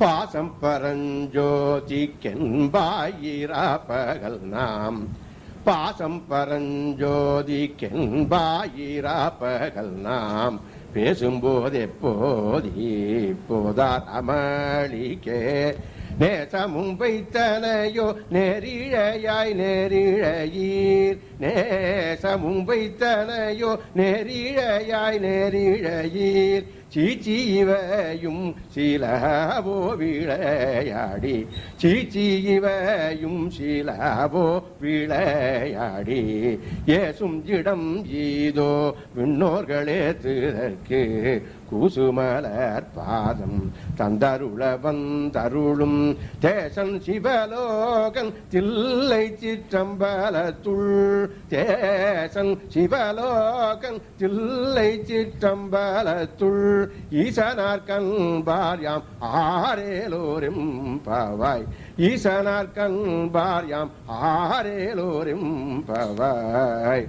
பாசம் பரஞ்சோதிக்கென்பாயிராப்பகல் நாம் பாசம் பரஞ்சோதிக்கென்பாயிராப்பகல் நாம் பேசும்போது எப்போதார் அமளிக்கே நேசமும் வைத்தனையோ நேரிழையாய் நேரிழையீர் நேசமும் வைத்தனையோ நேரிழையாய் நேரிழையீர் சீச்சி இவையும் சீலவோ விளையாடி சீச்சி இவையும் சீலவோ விளையாடி ஏசும் இடம் ஈதோ விண்ணோர்களே திறக்கு கூசுமலர் பாதம் தந்தருள வந்தருளும் தேசன் சிவலோகன் தில்லை சிற்றம்பலத்துள் தேசன் சிவலோகன் தில்லை சிற்றம்பலத்துள் ஈசனார் கண்பார்யாம் ஆரேலோரும் பவாய் ஈசனார் கண்பார்யாம் ஆரேலோரும் பவாய்